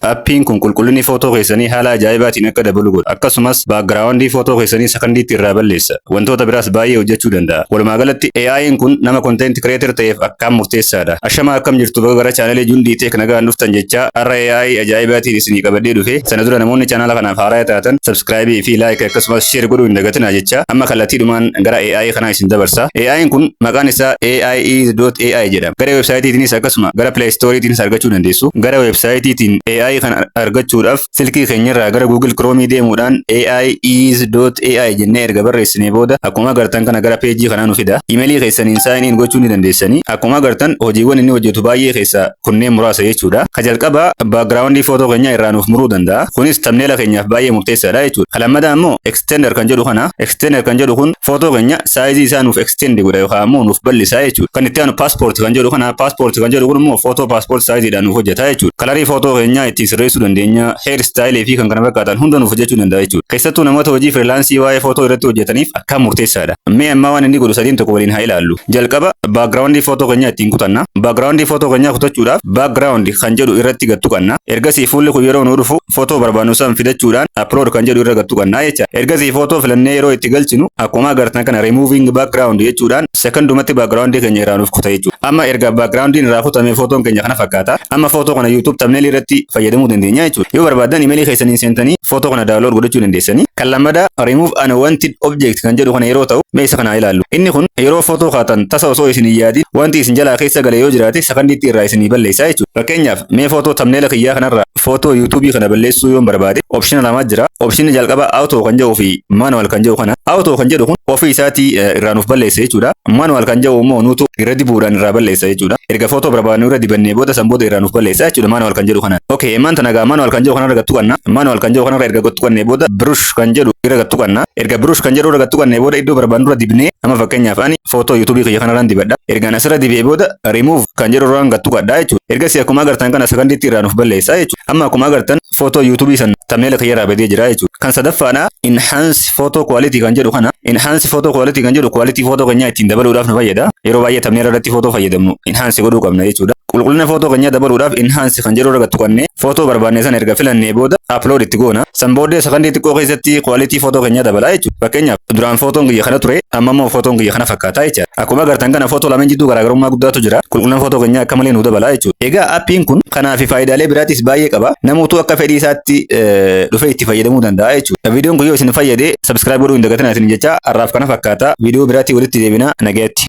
Appiin kun qulqullinni footoo keessanii haala ajaa'ibaatiin akka dabalu godha. Akkasumas baakgiraawundii footoo keessanii sekandiitti irraa balleessa. Wantoota biraas baay'ee hojjechuu danda'a. Walumaa galatti AI'n kun nama content creator ta'eef akkaan murteessaadha. Ashama akkam jirtu baga gara chaanalee Jundii Tech nagaan dhuftan jecha har'a AI ajaa'ibaatiin isinii qabadhee dhufe. Sana dura namoonni chaanala kanaaf haaraa taatan subscribe fi like akkasumas share godhuu hin dagatinaa jecha amma kallattiidhumaan gara AI kanaa isin dabarsa. AI'n kun maqaan isaa AIE.ai jedhama. Gara websaayitiitiinis akkasuma gara Play Storeetiinis argachuu dandeessu. Gara websaayitiitiin AI kan argachuudhaaf silkii keenyarraa gara Google Chrome deemuudhaan AIEs.ai jennee erga barreessinee booda akkuma agartan kana gara peejii kanaa nu fida. Imeelii keessaniin sign in gochuu ni dandeessanii. Akkuma agartan hojiiwwan inni hojjetu baay'ee keessaa kunneen muraasa jechuudha. Ka jalqabaa baakgiraawundii footoo keenyaa irraa nuuf muruu danda'a. Kunis thumbnail keenyaaf baay'ee murteessaadha jechuudha. Lammataa immoo extender kan jedhu kana. Extender kan jedhu kun footoo keenya saayizii isaa nuuf extend godha yookaan immoo nuuf bal'isaa jechuudha. Kan itti aanu passport kan jedhu kana. Passport kan jedhu kun immoo footoo passport saayiziidhaan nuuf hojjeta jechuudha. Kalarii footoo keenyaa ittiin sirreessuu dandeenya. Hair style fi kan kana fakkaatan hunda nuuf hojjechuu danda'a jechuudha. Keessattuu namoota hojii freelaansii waa'ee footoo irratti hojjetaniif akkaan murteessaadha. Mee amma waan inni godhu sadiin tokko waliin haa ilaallu. Jalqaba baakgiraawundii footoo keenyaa ittiin kutanna. Baakgiraawundii footoo keenyaa kutachuudhaaf baakgiraawundi kan jedhu irratti gattuqanna. Ergasii fuulli kun yeroo nu dhufu footoo barbaannu san fidachuudhaan upload kan jedhu irra gattuqanna jecha. Ergasii footoo filannee yeroo itti galchinu akkuma agartan kana removing background jechuudhaan sekondumatti baakgiraawundii keenya irraa nuuf kuta jechuudha. Amma erga baakgiraawundiin irraa kutame footoon keenya kana fakkaata. Amma footoo kana YouTube thumbnail irratti fayyadamuu dandeenya jechuudha. Yoo barbaadan imeelii keessaniin seentanii footoo kana download godhachuu dandeessanii. Kan lammadaa remove unwanted object kan jedhu kana yeroo ta'u mee isa kana ilaallu. Inni kun yeroo footoo kaatan tasa osoo isin hin yaadin wanti isin jalaa keessa gale yoo jiraate sekandiitti irraa isinii balleessaa jechuudha. Fakkeenyaaf mee footoo thumbnail kiyyaa kanarraa footoo YouTube kana balleessuu yoo barbaade option lama jira. Option jalqaba auto kan jedhuu fi manual kan jedhu kana. Auto kan jedhu kun ofii isaatii irraa nuuf balleessa jechuudha. Manual kan jedhu immoo nuutu irra dibuudhaan irraa balleessa jechuudha. Erga footoo barbaadnu irra dibannee booda san booda irraa nuuf balleessa jechuudha manual kan jedhu kana. Okay, maanta nagaa manual kan jedhu kanarra gattuqanna. Manual kan jedhu kanarra erga gattuqannee booda brush kan jedhu irra gattuqanna. Erga brush kan jedhu irra gattuqannee booda iddoo barbaadnu irra dibnee amma fakkeenyaaf ani footoo YouTube kiyya kanarraan dibadha. Ergaan asirra dibee booda remove kan jedhu irraan gattuqadha jechuudha. Ergasii akkuma agartan kana sekandiitti irraa nuuf balleessa jechuudha. Amma akkuma agartan footoo YouTube san thumbnail kiyyarraa badee jira jechuudha. Kan sadaffaadha enhance photo quality kan jedhu kana. Enhance photo quality kan jedhu quality footoo keenyaa ittiin dabaluudhaaf nu fayyada. Yeroo baay'ee thumbnail irratti footoo fayyadamnu enhance godhuu qabna jechuudha. Qulqullina footoo keenyaa dabaluudhaaf enhance kan jedhu irra gattuqannee footoo barbaanne san erga filannee booda upload itti goona. San booddee sekandii xiqqoo keessatti quality footoo keenyaa dabalaa jechuudha. Fakkeenyaaf duraan footoon kiyya kana ture amma immoo footoon kiyya kana fakkaataa jechuudha. Akkuma agartan kana footoo lameen jidduu garaagarummaa guddaatu jira. Qulqullina footoo keenyaa akka malee nu dabalaa jechuudha. Egaa appiin kun kanaa fi faayidaalee biraatis baay'ee qaba. Namoota akka fedhii isaatti dhufee itti fayyadamuu danda'a jechuudha. Viidiyoon kun yoo isin fayyade subscribe godhuu hin dagatinaa isin jecha har'aaf kana fakkaata. Viidiyoo biraatii walitti deebina nagaatti.